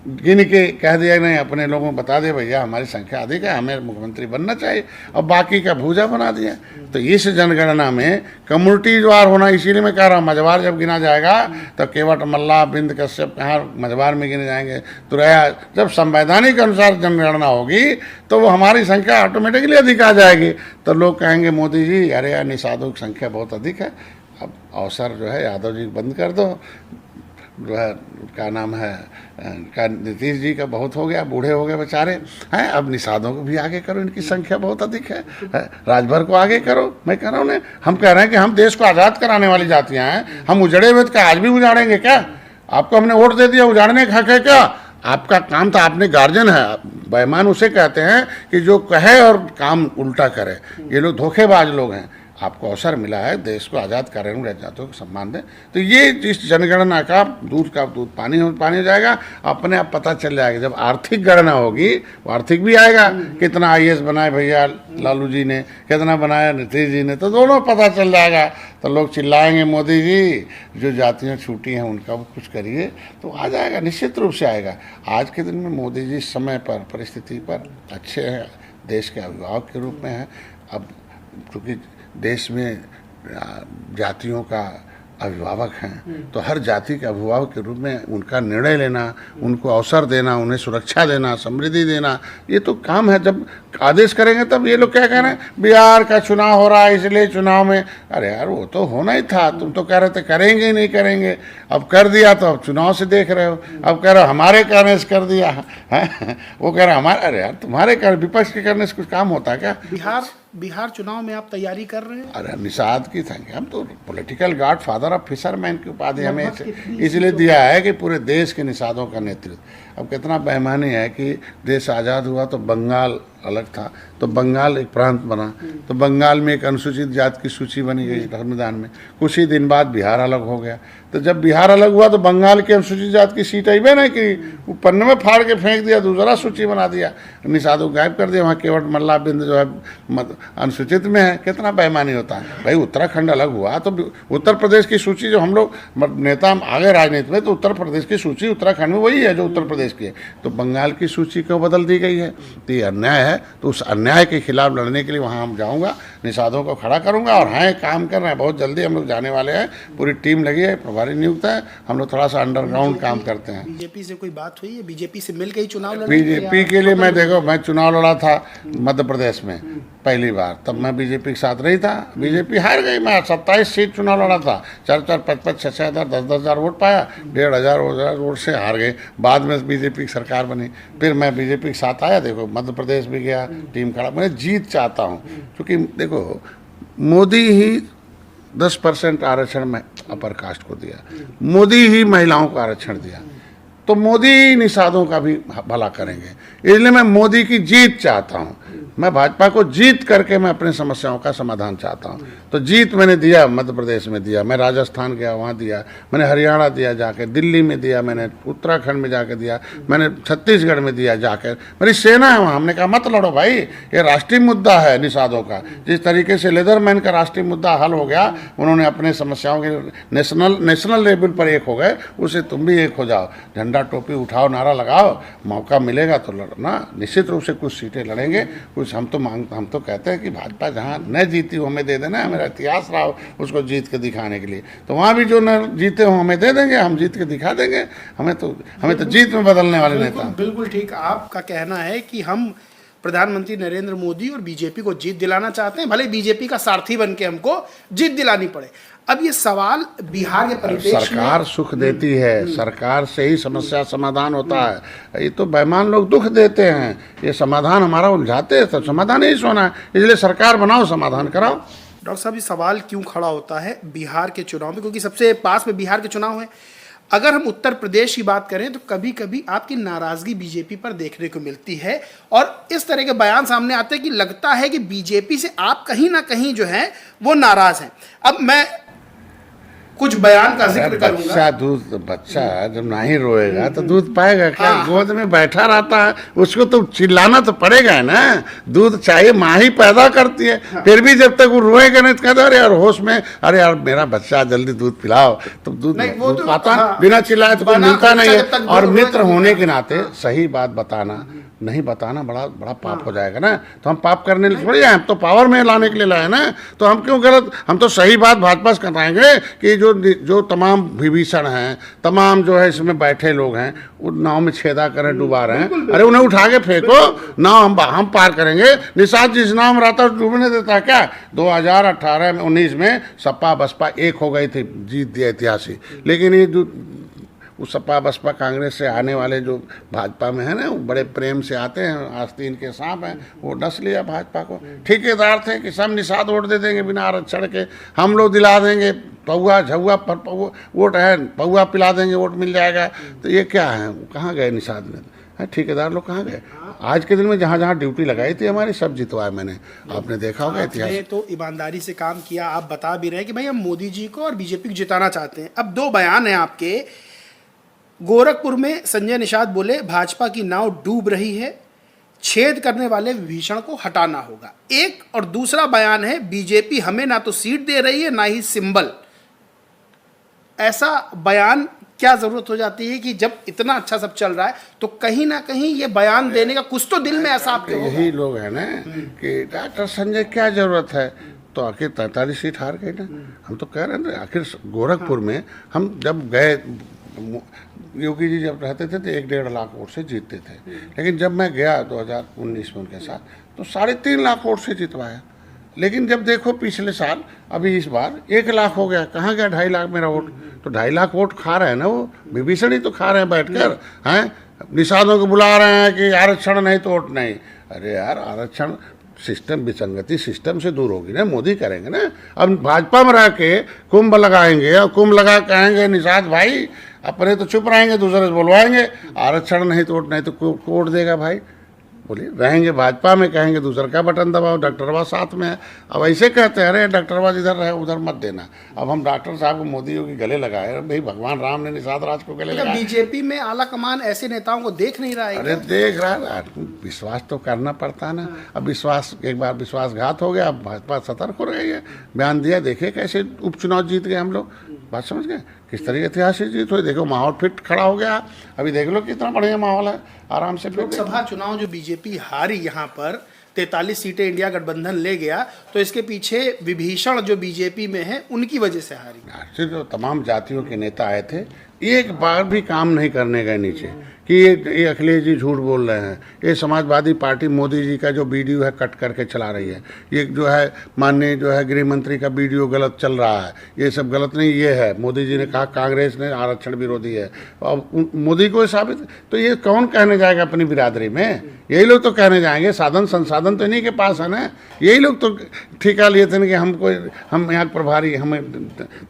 Speaker 2: गिन के कह दिया नहीं, अपने लोगों को बता दे भैया हमारी संख्या अधिक है, हमें मुख्यमंत्री बनना चाहिए, और बाकी का भूजा बना दिया। तो इस जनगणना में कम्युनिटी वार होना, इसीलिए मैं कह रहा हूँ मझवार जब गिना जाएगा तो केवट, मल्ला, बिंद, कश्यप कहाँ मझवार में गिने जाएंगे, तो रहा जब संवैधानिक अनुसार जनगणना होगी तो वो हमारी संख्या ऑटोमेटिकली अधिक आ जाएगी। तो लोग कहेंगे मोदी जी अरे यार निषादों की संख्या बहुत अधिक है, अब अवसर जो है यादव जी बंद कर दो, जो है क्या नाम है का नीतीश जी का बहुत हो गया, बूढ़े हो गए बेचारे हैं, अब निषादों को भी आगे करो, इनकी संख्या बहुत अधिक है, राजभर को आगे करो। मैं कह रहा हूँ हम कह रहे हैं कि हम देश को आज़ाद कराने वाली जातियाँ हैं, हम उजड़े हुए क्या आज भी उजाड़ेंगे क्या? आपको हमने वोट दे दिया, उजाड़ने का हक है क्या? आपका काम था, आपने गार्जियन है, बेईमान उसे कहते हैं कि जो कहे और काम उल्टा करे। ये लोग धोखेबाज लोग हैं। आपको अवसर मिला है देश को आज़ाद करने में, जातियों को सम्मान दें। तो ये इस जनगणना का दूध पानी हो जाएगा, अपने आप पता चल जाएगा। जब आर्थिक गणना होगी वो आर्थिक भी आएगा, कितना आईएएस बनाए भैया लालू जी ने, कितना बनाया नीतीश जी ने, तो दोनों पता चल जाएगा। तो लोग चिल्लाएंगे मोदी जी जो जातियाँ छूटी हैं उनका वो कुछ करिए, तो आ जाएगा, निश्चित रूप से आएगा। आज के दिन में मोदी जी समय पर, परिस्थिति पर अच्छे हैं, देश के अभिभावक के रूप में हैं। अब क्योंकि देश में जातियों का अभिभावक हैं, तो हर जाति के अभिभावक के रूप में उनका निर्णय लेना, उनको अवसर देना, उन्हें सुरक्षा देना, समृद्धि देना, ये तो काम है। जब आदेश करेंगे तब ये लोग क्या कह रहे हैं बिहार का चुनाव हो रहा है इसलिए चुनाव में, अरे यार वो तो होना ही था, तुम तो कह रहे थे करेंगे ही नहीं करेंगे, अब कर दिया तो अब चुनाव से देख रहे हो, अब कह रहे हो हमारे कहने से कर दिया है, वो कह रहे हमारे, अरे यार तुम्हारे विपक्ष के करने से कुछ काम होता है क्या?
Speaker 1: बिहार चुनाव में आप तैयारी कर रहे हैं?
Speaker 2: अरे निषाद की संख्या, हम तो political God father of fisherman की उपाधि हमें इसलिए दिया है कि पूरे देश के निषादों का नेतृत्व। अब कितना बेईमानी है कि देश आज़ाद हुआ तो बंगाल अलग था, तो बंगाल एक प्रांत बना, तो बंगाल में एक अनुसूचित जाति की सूची बनी गई संविधान में, कुछ ही दिन बाद बिहार अलग हो गया। तो जब बिहार अलग हुआ तो बंगाल की अनुसूचित जाति की सीट आई नहीं कि वो पन्ने में फाड़ के फेंक दिया, दूसरा सूची बना दिया, निषादों गायब कर दिया, वहाँ केवट, मल्ला, बिंद जो है अनुसूचित में है। कितना बेईमानी होता है भाई। उत्तराखंड अलग हुआ तो उत्तर प्रदेश की सूची, जो हम लोग नेता आगे राजनीति में, तो उत्तर प्रदेश की सूची उत्तराखंड में वही है जो उत्तर प्रदेश की है, तो बंगाल की सूची क्यों बदल दी गई है? तो ये अन्याय है। तो उस अन्याय के खिलाफ लड़ने के लिए वहाँ हम जाऊँगा, निषादों को खड़ा करूँगा, और हैं काम कर रहे हैं, बहुत जल्दी हम लोग जाने वाले हैं, पूरी टीम लगी है, प्रभारी नियुक्त है, हम लोग थोड़ा सा अंडरग्राउंड काम करते हैं।
Speaker 1: बीजेपी से कोई बात हुई है? बीजेपी से मिल गई चुनाव लड़ने?
Speaker 2: बीजेपी के लिए मैं देखो, मैं चुनाव लड़ा था मध्य प्रदेश में पहली बार, तब मैं बीजेपी के साथ नहीं था, बीजेपी हार गई। मैं 27 सीट चुनाव लड़ा था, 4-4, 5-5, 6-6 हज़ार, 10-10 हज़ार वोट पाया, 1,500 वोट से हार गए। बाद में बीजेपी की सरकार बनी, फिर मैं बीजेपी के साथ आया, देखो मध्य प्रदेश भी गया, टीम खड़ा। मैं जीत चाहता हूँ, क्योंकि देखो मोदी ही 10% आरक्षण में अपर कास्ट को दिया, मोदी ही महिलाओं को आरक्षण दिया, तो मोदी निषादों का भी भला करेंगे। इसलिए मैं मोदी की जीत चाहता हूँ, मैं भाजपा को जीत करके मैं अपनी समस्याओं का समाधान चाहता हूँ। तो जीत मैंने दिया, मध्य प्रदेश में दिया, मैं राजस्थान गया वहाँ दिया, मैंने हरियाणा दिया जाके, दिल्ली में दिया, मैंने उत्तराखंड में जाके दिया, मैंने छत्तीसगढ़ में दिया जाकर। मेरी सेना है वहाँ, हमने कहा मत लड़ो भाई, ये राष्ट्रीय मुद्दा है निषादों का। जिस तरीके से लेदरमैन का राष्ट्रीय मुद्दा हल हो गया, उन्होंने अपने समस्याओं के नेशनल लेवल पर एक हो गए, उससे तुम भी एक हो जाओ, झंडा टोपी उठाओ, नारा लगाओ, मौका मिलेगा तो लड़ना। निश्चित रूप से कुछ सीटें लड़ेंगे, कुछ हम तो कहते हैं कि भाजपा जहाँ न जीती हो हमें दे देना, हमारा इतिहास रहा हो उसको जीत के दिखाने के लिए, तो वहाँ भी जो न जीते हो हमें दे देंगे, हम जीत के दिखा देंगे। हमें तो जीत में बदलने वाले नेता।
Speaker 1: बिल्कुल ठीक। आपका कहना है कि हम प्रधानमंत्री नरेंद्र मोदी और बीजेपी को जीत दिलाना चाहते हैं, भले बीजेपी का सारथी बन के हमको जीत दिलानी पड़े। अब ये सवाल बिहार के परिप्रेक्ष्य में,
Speaker 2: सरकार सुख देती है, सरकार से ही समस्या समाधान होता है। ये तो बेईमान लोग दुख देते हैं, ये समाधान हमारा उलझाते हैं, तो समाधान ही सोना है, इसलिए सरकार बनाओ, समाधान कराओ।
Speaker 1: डॉक्टर साहब, ये सवाल क्यों खड़ा होता है बिहार के चुनाव में, क्योंकि सबसे पास में बिहार के चुनाव है। अगर हम उत्तर प्रदेश की बात करें तो कभी कभी आपकी नाराजगी बीजेपी पर देखने को मिलती है और इस तरह के बयान सामने आते हैं कि लगता है कि बीजेपी से आप कहीं ना कहीं जो है वो नाराज हैं। अब मैं कुछ बयान का जिक्र करूंगा।
Speaker 2: बच्चा जब नहीं रोएगा तो दूध पाएगा क्या? गोद में बैठा रहता है, उसको तो चिल्लाना तो पड़ेगा है ना। दूध चाहिए, माँ ही पैदा करती है। फिर भी जब तक वो रोएगा नहीं तो कहते अरे यार होश में, अरे यार मेरा बच्चा जल्दी दूध पिलाओ, तो दूध पाता बिना चिल्लाए तो कोई मिलता नहीं है। और मित्र होने के नाते सही बात बताना, नहीं बताना बड़ा बड़ा पाप हो जाएगा ना। तो हम पाप करने थोड़ी आए, हम तो पावर में लाने के लिए लाए ना। तो हम क्यों गलत, हम तो सही बात भाजपा से कराएंगे कि जो तमाम विभीषण हैं, तमाम जो है इसमें बैठे लोग हैं, वो नाव में छेदा करें, डुबा रहे हैं, अरे उन्हें उठा के फेंको, नाव हम पार करेंगे। निषाद जिस नाव में रहता है डूबने देता है क्या? 2018 में 19 में सपा बसपा एक हो गई थी, जीत दिया ऐतिहासिक। लेकिन ये जो वो सपा बसपा कांग्रेस से आने वाले जो भाजपा में है ना, वो बड़े प्रेम से आते हैं, आस्तीन के सांप हैं, वो डस लिया भाजपा को। ठेकेदार थे कि सब निषाद वोट दे देंगे बिना आरक्षण के, हम लोग दिला देंगे, पौआ झुआ पर पौआ वोट है, पौआ पिला देंगे, वोट मिल जाएगा। तो ये क्या है, कहाँ गए निषाद में? ठेकेदार लोग कहाँ गए? आज के दिन में जहाँ जहाँ ड्यूटी लगाई थी हमारी, सब जितवाए मैंने, आपने देखा होगा इतिहास।
Speaker 1: तो ईमानदारी से काम किया। आप बता भी रहे हैं कि भाई हम मोदी जी को और बीजेपी को जिताना चाहते हैं। अब दो बयान हैं आपके। गोरखपुर में संजय निषाद बोले भाजपा की नाव डूब रही है, छेद करने वाले विभीषण को हटाना होगा। एक और दूसरा बयान है बीजेपी हमें ना तो सीट दे रही है ना ही सिंबल। ऐसा बयान क्या जरूरत हो जाती है कि जब इतना अच्छा सब चल रहा है तो कहीं ना कहीं ये बयान देने का कुछ तो दिल में ऐसा आपके
Speaker 2: यही लोग है ना कि डॉक्टर संजय क्या जरूरत है, तो आखिर 43 सीट हार गए ना। हम तो कह रहे हैं आखिर गोरखपुर में हम जब गए, योगी जी जब रहते थे तो 1-1.5 लाख वोट से जीतते थे, लेकिन जब मैं गया 2019 में उनके साथ तो 3.5 लाख वोट से जितवाया। लेकिन जब देखो पिछले साल, अभी इस बार 1 लाख हो गया, कहाँ गया 2.5 लाख मेरा वोट? तो 2.5 लाख वोट खा रहे हैं ना वो विभीषण ही तो खा रहे हैं बैठकर, हैं निषादों को बुला रहे हैं कि आरक्षण नहीं तो वोट नहीं। अरे यार आरक्षण सिस्टम, विसंगति सिस्टम से दूर होगी ना, मोदी करेंगे ना। अब भाजपा में रह के कुंभ लगाएंगे और कुंभ लगा कहेंगे निषाद भाई अपने तो चुप रहेंगे, दूसरे से बुलवाएंगे, आरक्षण नहीं तो वोट नहीं तो वोट देगा भाई। बोलिए रहेंगे भाजपा में, कहेंगे दूसरा का बटन दबाओ, डॉक्टरवा साथ में है। अब ऐसे कहते हैं अरे डॉक्टरवा जिधर रहे उधर मत देना। अब हम डॉक्टर साहब को मोदी योगी गले लगाए, भाई भगवान राम ने निषाद राज को गले लगाया।
Speaker 1: बीजेपी में आला कमान ऐसे नेताओं को देख नहीं रहा है?
Speaker 2: अरे देख रहा है, विश्वास तो करना पड़ता है ना। अब विश्वास, एक बार विश्वासघात हो गया, अब भाजपा सतर्क हो रही है। बयान दिया, देखे कैसे उपचुनाव जीत गए हम लोग, बात समझ गए किस तरह ऐतिहासिक जीत हुई। देखो माहौल फिट खड़ा हो गया, अभी देख लो कितना बढ़िया माहौल है, आराम से।
Speaker 1: लोकसभा चुनाव जो बीजेपी हारी यहाँ पर 43 सीटें इंडिया गठबंधन ले गया, तो इसके पीछे विभीषण जो बीजेपी में है उनकी वजह से हारी।
Speaker 2: जो तमाम जातियों के नेता आए थे, एक बार भी काम नहीं करने गए नीचे कि ये अखिलेश जी झूठ बोल रहे हैं, ये समाजवादी पार्टी मोदी जी का जो वीडियो है कट करके चला रही है, ये जो है माननीय जो है गृह मंत्री का वीडियो गलत चल रहा है, ये सब गलत नहीं, ये है मोदी जी ने कहा कांग्रेस ने आरक्षण विरोधी है, अब मोदी को साबित। तो ये कौन कहने जाएगा अपनी बिरादरी में? यही लोग तो कहने जाएंगे, साधन संसाधन तो इन्हीं के पास है ना। यही लोग तो ठेका लिए थे कि हम यहाँ प्रभारी हमें,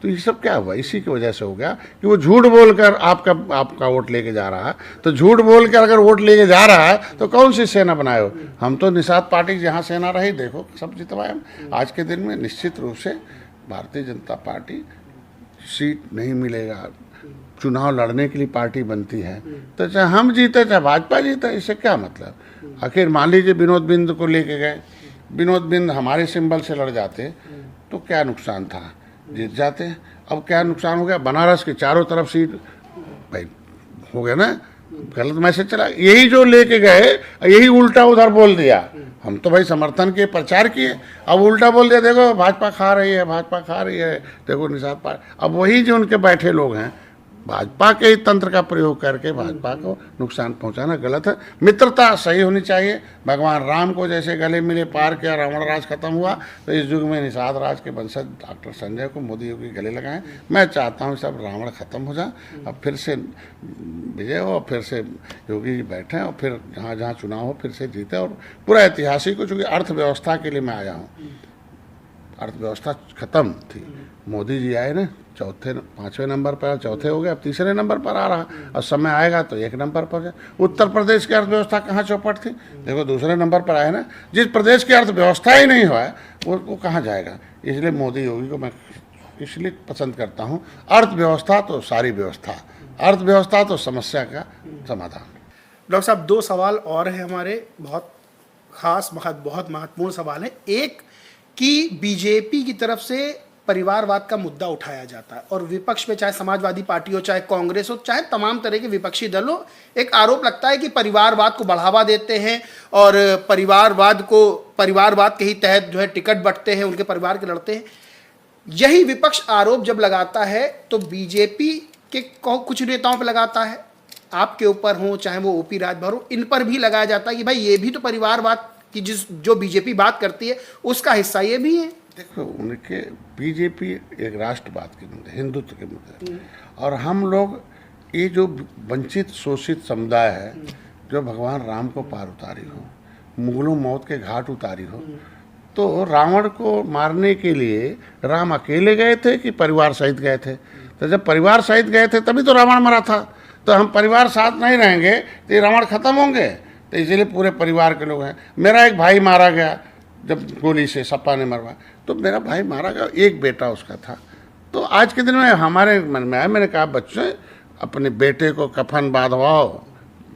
Speaker 2: तो ये सब क्या हुआ? इसी की वजह से हो गया कि वो झूठ बोलकर आपका वोट लेके जा रहा है। तो झूठ बोल के अगर वोट लेके जा रहा है तो कौन सी सेना बनाए हो? हम तो निषाद पार्टी जहाँ सेना रही, देखो सब जितवाए। आज के दिन में निश्चित रूप से भारतीय जनता पार्टी सीट नहीं मिलेगा, चुनाव लड़ने के लिए पार्टी बनती है, तो चाहे हम जीते चाहे भाजपा जीते, इससे क्या मतलब? आखिर मान लीजिए विनोद बिंद को लेके गए, विनोद बिंद हमारे सिंबल से लड़ जाते तो क्या नुकसान था? जीत जाते। अब क्या नुकसान हो गया? बनारस के चारों तरफ सीट भाई हो गया ना, गलत मैसेज चला। यही जो लेके गए यही उल्टा उधर बोल दिया। हम तो भाई समर्थन के प्रचार किए, अब उल्टा बोल दिया, देखो भाजपा खा रही है, भाजपा खा रही है, देखो निषाद पार्टी। अब वही जो उनके बैठे लोग हैं भाजपा के ही तंत्र का प्रयोग करके भाजपा को नुकसान पहुंचाना गलत है। मित्रता सही होनी चाहिए। भगवान राम को जैसे गले मिले पार किया, रावण राज खत्म हुआ, तो इस युग में निषाद राज के वंशज डॉक्टर संजय को मोदी योगी गले लगाएं। मैं चाहता हूं सब रावण खत्म हो जाए, अब फिर से विजय हो, फिर से योगी जी बैठें और फिर जहाँ जहाँ चुनाव हो फिर से जीते। और पूरा ऐतिहासिक हो, चूँकि अर्थव्यवस्था के लिए मैं आया हूँ। अर्थव्यवस्था खत्म थी, मोदी जी आए ना, चौथे 5वें नंबर पर, चौथे हो गए, अब तीसरे नंबर पर आ रहा। और समय आएगा तो 1 नंबर पर जाए। उत्तर प्रदेश की अर्थव्यवस्था कहाँ चौपट थी, देखो दूसरे नंबर पर आए ना। जिस प्रदेश की अर्थव्यवस्था ही नहीं हुआ है वो कहाँ जाएगा। इसलिए मोदी योगी को मैं इसलिए पसंद करता हूँ। अर्थव्यवस्था तो सारी व्यवस्था, अर्थव्यवस्था तो समस्या का समाधान।
Speaker 1: डॉक्टर साहब 2 सवाल और हैं हमारे, बहुत खास बहुत महत्वपूर्ण सवाल है। एक कि बीजेपी की तरफ से परिवारवाद का मुद्दा उठाया जाता है और विपक्ष में, चाहे समाजवादी पार्टी हो, चाहे कांग्रेस हो, चाहे तमाम तरह के विपक्षी दल हो, एक आरोप लगता है कि परिवारवाद को बढ़ावा देते हैं और परिवारवाद के ही तहत जो है टिकट बंटते हैं, उनके परिवार के लड़ते हैं। यही विपक्ष आरोप जब लगाता है तो बीजेपी के कुछ नेताओं पर लगाता है, आपके ऊपर हो, चाहे वो ओपी राजभर हो, इन पर भी लगाया जाता है कि भाई ये भी तो परिवारवाद की जो बीजेपी बात करती है उसका हिस्सा ये भी है।
Speaker 2: देखो, उनके बीजेपी एक राष्ट्रवाद के मुद्दे, हिंदुत्व के मुद्दे, और हम लोग ये जो वंचित शोषित समुदाय है, जो भगवान राम को पार उतारी हो, मुगलों मौत के घाट उतारी हो, तो रावण को मारने के लिए राम अकेले गए थे कि परिवार सहित गए थे? तो जब परिवार सहित गए थे तभी तो रावण मरा था। तो हम परिवार साथ नहीं रहेंगे तो ये रावण खत्म होंगे। तो इसलिए पूरे परिवार के लोग हैं। मेरा एक भाई मारा गया जब गोली से, सपा ने मरवा, तो मेरा भाई मारा गया, एक बेटा उसका था। तो आज के दिन में हमारे मन में आया, मैंने कहा बच्चों अपने बेटे को कफन बांधवाओ,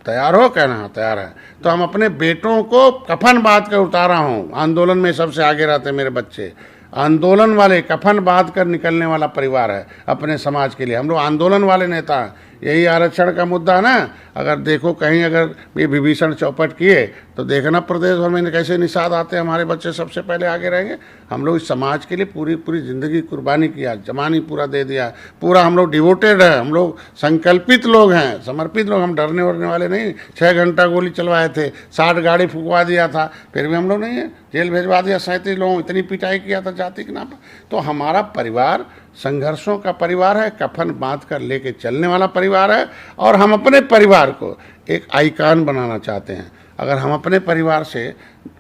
Speaker 2: तैयार हो? कहना हाँ तैयार है। तो हम अपने बेटों को कफन बांध कर उतारा हूँ। आंदोलन में सबसे आगे रहते मेरे बच्चे, आंदोलन वाले, कफन बांध कर निकलने वाला परिवार है अपने समाज के लिए। हम लोग आंदोलन वाले नेता हैं। यही आरक्षण का मुद्दा है ना, अगर देखो कहीं अगर ये विभीषण चौपट किए तो देखना प्रदेश भर में कैसे निषाद आते हैं, हमारे बच्चे सबसे पहले आगे रहेंगे। हम लोग इस समाज के लिए पूरी ज़िंदगी कुर्बानी किया, जमानी पूरा दे दिया, पूरा हम लोग डिवोटेड है, हम लोग संकल्पित लोग हैं, समर्पित लोग। हम डरने वरने वाले नहीं। 6 घंटा गोली चलवाए थे, 60 गाड़ी फुकवा दिया था, फिर भी हम लोग नहीं है, जेल भेजवा दिया 37 लोगों, इतनी पिटाई किया था जाति के नाम पर। तो हमारा परिवार संघर्षों का परिवार है, कफन बांध कर लेके चलने वाला परिवार है। और हम अपने परिवार को एक आइकॉन बनाना चाहते हैं। अगर हम अपने परिवार से,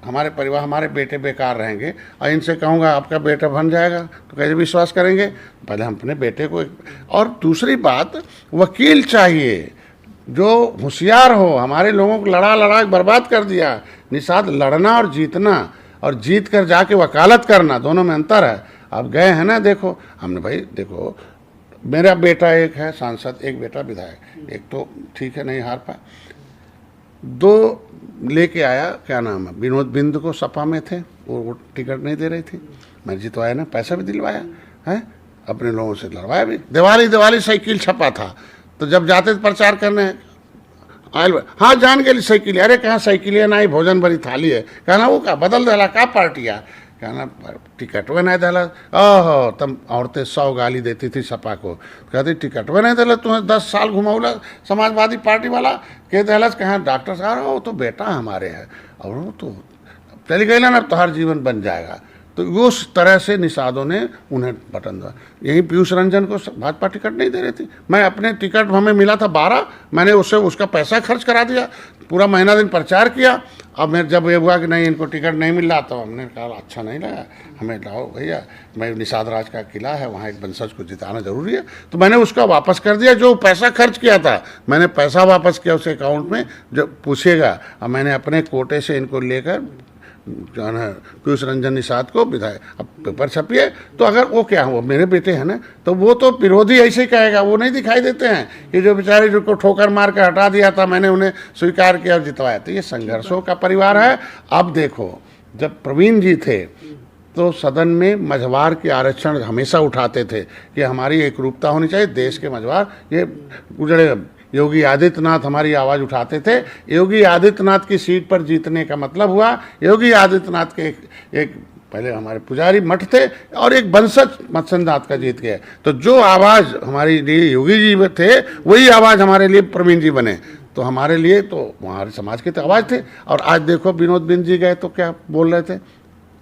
Speaker 2: हमारे बेटे बेकार रहेंगे और इनसे कहूँगा आपका बेटा बन जाएगा, तो कैसे विश्वास करेंगे? पहले हम अपने बेटे को और दूसरी बात, वकील चाहिए जो होशियार हो। हमारे लोगों को लड़ा बर्बाद कर दिया। निषाद लड़ना और जीतना, और जीत कर जाके वकालत करना, दोनों में अंतर है। अब गए हैं ना, देखो हमने, भाई देखो मेरा बेटा एक है सांसद, एक बेटा विधायक, एक तो ठीक है नहीं हार पाया, 2 लेके आया, क्या नाम है, विनोद बिंद को सपा में थे, वो टिकट नहीं दे रही थी, मैं जितवाया ना, पैसा भी दिलवाया है, अपने लोगों से लड़वाया भी। दिवाली साइकिल छपा था, तो जब जाते थे प्रचार करने, हाँ जान के लिए साइकिल, अरे कहाँ साइकिल है ना, ही भोजन भरी थाली है। कहना वो का बदल देला का पार्टी है, कहना टिकट वे नहीं दिला। ओहो, तब औरतें 100 गाली देती थी सपा को, कहती टिकट वे नहीं दिला, तुम्हें 10 साल घुमाऊला समाजवादी पार्टी वाला के दिला। कहाँ डॉक्टर साहब वो तो बेटा हमारे है, और वो तो चली गई ना, अब तो हर जीवन बन जाएगा। तो उस तरह से निषादों ने उन्हें बटन दिया। यही पीयूष रंजन को भाजपा टिकट नहीं दे रही थी, मैं अपने टिकट हमें मिला था 12, मैंने उसका पैसा खर्च करा दिया, पूरा महीना दिन प्रचार किया। अब मैं जब ये हुआ कि नहीं इनको टिकट नहीं मिल रहा, तो हमने कहा अच्छा नहीं लगा, हमें लाओ भैया, मैं निषाद राज का किला है वहाँ एक वंशज को जिताना जरूरी है। तो मैंने उसका वापस कर दिया, जो पैसा खर्च किया था मैंने पैसा वापस किया उसके अकाउंट में, जो पूछेगा। अब मैंने अपने कोटे से इनको लेकर जो है पीयूष रंजन निषाद को विधायक, अब पेपर छपिए, तो अगर वो क्या हो, मेरे बेटे हैं ना, तो वो तो विरोधी ऐसे ही कहेगा, वो नहीं दिखाई देते हैं कि जो बेचारे जिनको ठोकर मार कर हटा दिया था, मैंने उन्हें स्वीकार किया और जितवाया। तो ये संघर्षों का परिवार है। अब देखो, जब प्रवीण जी थे तो सदन में मझवार के आरक्षण हमेशा उठाते थे कि हमारी एक रूपता होनी चाहिए, देश के मझवार, ये उजड़े योगी आदित्यनाथ हमारी आवाज़ उठाते थे। योगी आदित्यनाथ की सीट पर जीतने का मतलब हुआ योगी आदित्यनाथ के एक पहले हमारे पुजारी मठ थे और एक वंशज मत्स्यनाथ का जीत गया। तो जो आवाज़ हमारे लिए योगी जी थे वही आवाज़ हमारे लिए प्रवीण जी बने। तो हमारे लिए तो हमारे समाज की तो आवाज़ थे। और आज देखो विनोद बिंद जी गए तो क्या बोल रहे थे,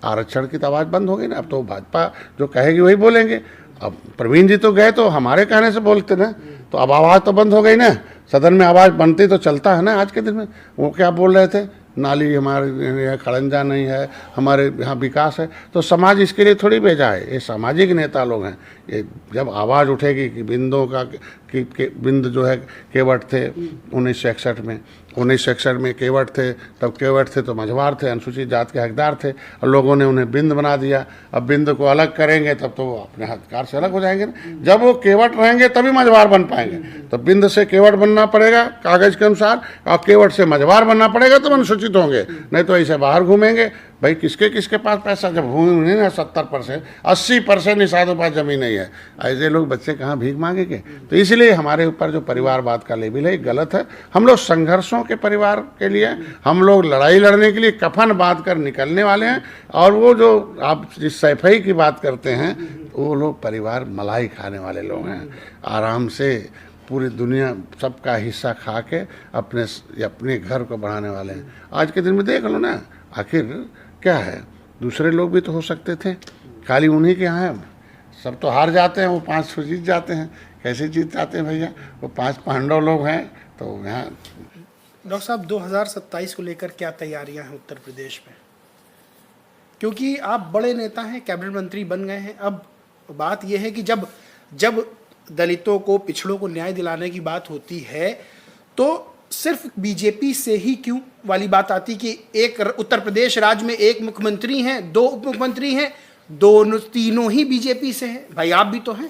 Speaker 2: आरक्षण की तो आवाज़ बंद हो गई ना, अब तो भाजपा जो कहेगी वही बोलेंगे। अब प्रवीण जी तो गए तो हमारे कहने से बोलते ना, तो अब आवाज़ तो बंद हो गई ना। सदन में आवाज़ बनती तो चलता है ना। आज के दिन में वो क्या बोल रहे थे, नाली हमारे यहाँ खड़ंजा नहीं है, हमारे यहाँ विकास है। तो समाज इसके लिए थोड़ी भेजा है, ये सामाजिक नेता लोग हैं। ये जब आवाज़ उठेगी कि बिंदों का कि बिंद जो है केवट थे 1961 में, 1961 में केवट थे, तब केवट थे तो मझवार थे, अनुसूचित जात के हकदार थे, और लोगों ने उन्हें बिंद बना दिया। अब बिंद को अलग करेंगे तब तो वो अपने हकदार से अलग हो जाएंगे ना। जब वो केवट रहेंगे तभी मझवार बन पाएंगे। तो बिंद से केवट बनना पड़ेगा कागज़ के अनुसार, और केवट से मझवार बनना पड़ेगा तो अनुसूचित होंगे, नहीं तो ऐसे बाहर घूमेंगे। भाई किसके किसके पास पैसा, जब भूमि नहीं ना 70%, 80% निषादों पास जमीन नहीं है, ऐसे लोग बच्चे कहाँ भीख मांगेंगे। तो इसलिए हमारे ऊपर जो परिवारवाद का लेबल है गलत है। हम लोग संघर्षों के परिवार के लिए, हम लोग लड़ाई लड़ने के लिए कफन बांध कर निकलने वाले हैं। और वो जो आप जिस सैफई की बात करते हैं, वो लोग परिवार मलाई खाने वाले लोग हैं। आराम से पूरी दुनिया सबका हिस्सा खा के अपने घर को बढ़ाने वाले हैं। आज के दिन में देख लो ना, आखिर क्या है, दूसरे लोग भी तो हो सकते थे, खाली उन्हीं के यहाँ है। सब तो हार जाते हैं, वो 5 जीत जाते हैं। कैसे जीत जाते हैं भैया, वो 5 पांडव लोग हैं। तो यहाँ
Speaker 1: डॉक्टर साहब 2027 को लेकर क्या तैयारियां हैं उत्तर प्रदेश में, क्योंकि आप बड़े नेता हैं, कैबिनेट मंत्री बन गए हैं। अब बात यह है कि जब जब दलितों को, पिछड़ों को न्याय दिलाने की बात होती है तो सिर्फ बीजेपी से ही क्यों वाली बात आती कि एक उत्तर प्रदेश राज्य में एक मुख्यमंत्री हैं, 2 उप मुख्यमंत्री हैं, दोनों तीनों ही बीजेपी से हैं। भाई आप भी तो हैं।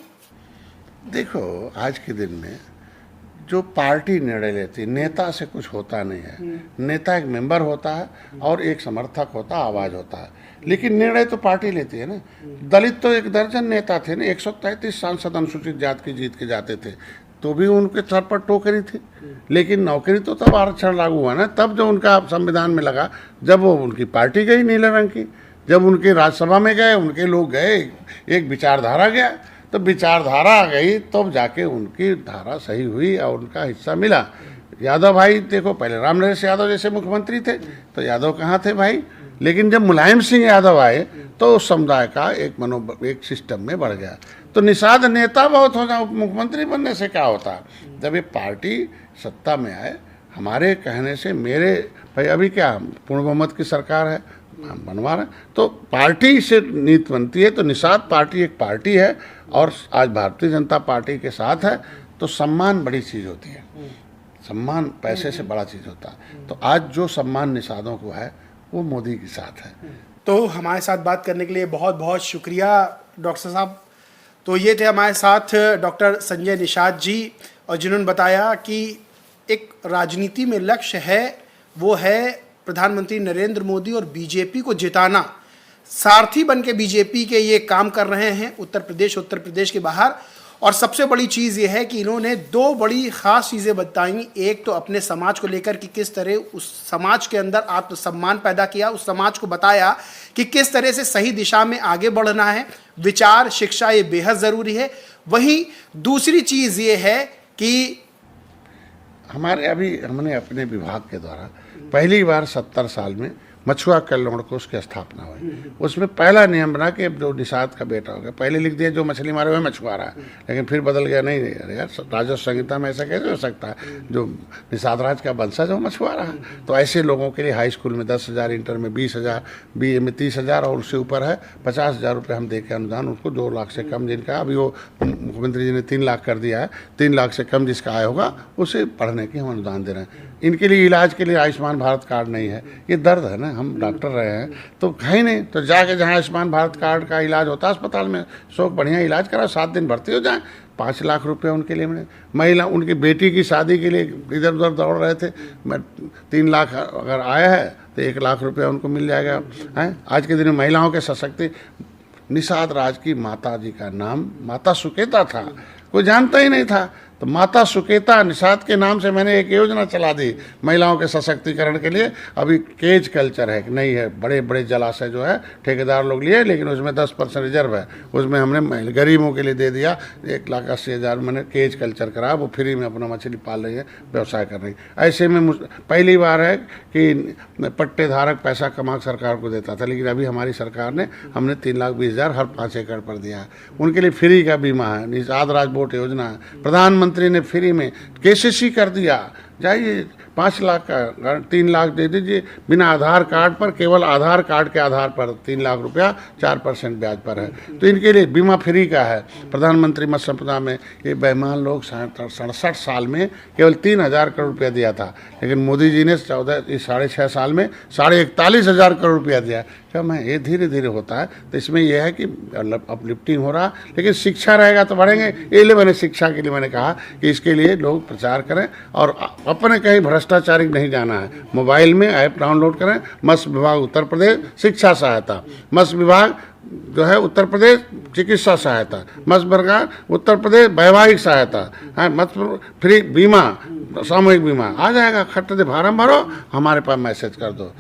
Speaker 2: देखो आज के दिन में जो पार्टी निर्णय लेती, नेता से कुछ होता नहीं है। नेता एक मेंबर होता है और एक समर्थक होता है, आवाज़ होता है, लेकिन निर्णय तो पार्टी लेती है ना। दलित तो 1 दर्जन नेता थे ना, 133 सांसद अनुसूचित जात के जीत के जाते थे, तो भी उनके सर पर टोकरी थी। लेकिन नौकरी तो तब आरक्षण लागू हुआ ना, तब जो उनका संविधान में लगा, जब वो उनकी पार्टी गई नीले रंग की, जब उनके राज्यसभा में गए, उनके लोग गए, एक विचारधारा गया, तो विचारधारा आ गई, तब जाके उनकी धारा सही हुई और उनका हिस्सा मिला। यादव भाई देखो, पहले राम नरेश यादव जैसे मुख्यमंत्री थे, तो यादव कहाँ थे भाई। लेकिन जब मुलायम सिंह यादव आए तो उस समुदाय का एक सिस्टम में बढ़ गया। तो निषाद नेता बहुत हो जाए, मुख्यमंत्री बनने से क्या होता। जब ये पार्टी सत्ता में आए, हमारे कहने से, मेरे भाई अभी क्या पूर्ण बहुमत की सरकार है, हम बनवा रहे, तो पार्टी से नीति बनती है। तो निषाद पार्टी एक पार्टी है और आज भारतीय जनता पार्टी के साथ है, तो सम्मान बड़ी चीज़ होती है। सम्मान पैसे से बड़ा चीज़ होता है। तो आज जो सम्मान निषादों को है वो मोदी के साथ है।
Speaker 1: तो हमारे साथ बात करने के लिए बहुत बहुत शुक्रिया डॉक्टर साहब। तो ये थे हमारे साथ डॉक्टर संजय निषाद जी, और जिन्होंने बताया कि एक राजनीति में लक्ष्य है, वो है प्रधानमंत्री नरेंद्र मोदी और बीजेपी को जिताना। सारथी बन के बीजेपी के ये काम कर रहे हैं उत्तर प्रदेश के बाहर। और सबसे बड़ी चीज़ ये है कि इन्होंने 2 बड़ी ख़ास चीज़ें बताई। एक तो अपने समाज को लेकर कि किस तरह उस समाज के अंदर आत्मसम्मान पैदा किया, उस समाज को बताया कि किस तरह से सही दिशा में आगे बढ़ना है। विचार, शिक्षा ये बेहद ज़रूरी है। वहीं दूसरी चीज़ ये है कि
Speaker 2: हमारे अभी हमने अपने विभाग के द्वारा पहली बार 70 साल में मछुआ कल्याण कोष की स्थापना हुई। उसमें पहला नियम बना कि जो निषाद का बेटा हो गया, पहले लिख दिया जो मछली मारे हुए मछुआरा है, लेकिन फिर बदल गया, नहीं अरे यार राजस्व संहिता में ऐसा कैसे हो सकता है, जो निषाद राज का वंशज हो मछुआरा है। तो ऐसे लोगों के लिए हाई स्कूल में 10,000, इंटर में 20,000, BA में 30,000 और उससे ऊपर है 50,000 रुपये हम देके अनुदान उनको, 2 लाख से कम जिनका, अभी वो मुख्यमंत्री जी ने 3 लाख कर दिया है, 3 लाख से कम जिसका आय होगा उसे पढ़ने की हम अनुदान दे रहे हैं। इनके लिए इलाज के लिए आयुष्मान भारत कार्ड नहीं है, ये दर्द है ना, हम डॉक्टर रहे हैं तो कहीं नहीं, तो जाके जहाँ आयुष्मान भारत कार्ड का इलाज होता है अस्पताल में, शौक बढ़िया इलाज करा, 7 दिन भर्ती हो जाए, 5 लाख रुपए उनके लिए मैंने। महिला उनकी बेटी की शादी के लिए इधर उधर दौड़ रहे थे, मैं 3 लाख अगर आया है तो 1 लाख रुपया उनको मिल जाएगा है। आज के दिन में महिलाओं के सशक्ति, निषाद राज की माता जी का नाम माता सुकेता था, कोई जानता ही नहीं था। तो माता सुकेता निषाद के नाम से मैंने एक योजना चला दी महिलाओं के सशक्तिकरण के लिए। अभी केज कल्चर है, नहीं है, बड़े बड़े जलाशय जो है ठेकेदार लोग लिए, लेकिन उसमें 10% रिजर्व है, उसमें हमने गरीबों के लिए दे दिया। 1,80,000 मैंने केज कल्चर करा, वो फ्री में अपना मछली पाल रही है, व्यवसाय कर रही है। ऐसे में पहली बार है कि पट्टे धारक पैसा कमा सरकार को देता था, लेकिन अभी हमारी सरकार ने हमने 3,20,000 हर 5 एकड़ पर दिया है। उनके लिए फ्री का बीमा है, निषाद राजबोट योजना है, प्रधानमंत्री ने फ्री में केसीसी कर दिया। जाइए 5 लाख का 3 लाख दे दीजिए बिना आधार कार्ड पर, केवल आधार कार्ड के आधार पर 3 लाख रुपया 4% ब्याज पर है। तो इनके लिए बीमा फ्री का है। प्रधानमंत्री मत्स्य संपदा में ये बेईमान लोग 67 साल में केवल 3,000 करोड़ रुपया दिया था, लेकिन मोदी जी ने 6.5 साल में 41,500 करोड़ रुपया दिया। क्या मैं ये धीरे धीरे होता है। तो इसमें यह है कि अपलिफ्टिंग हो रहा, लेकिन शिक्षा रहेगा तो बढ़ेंगे। इसलिए मैंने शिक्षा के लिए मैंने कहा कि इसके लिए लोग प्रचार करें और अपने कहीं भ्रष्टाचारी नहीं जाना है। मोबाइल में ऐप डाउनलोड करें, मत्स्य विभाग उत्तर प्रदेश शिक्षा सहायता, मत्स्य विभाग जो है उत्तर प्रदेश चिकित्सा सहायता, मत्स्य विभाग उत्तर प्रदेश वैवाहिक सहायता, है मत्स्य फ्री बीमा, सामूहिक बीमा आ जाएगा। खट्टे फार्म भरो, हमारे पास मैसेज कर दो।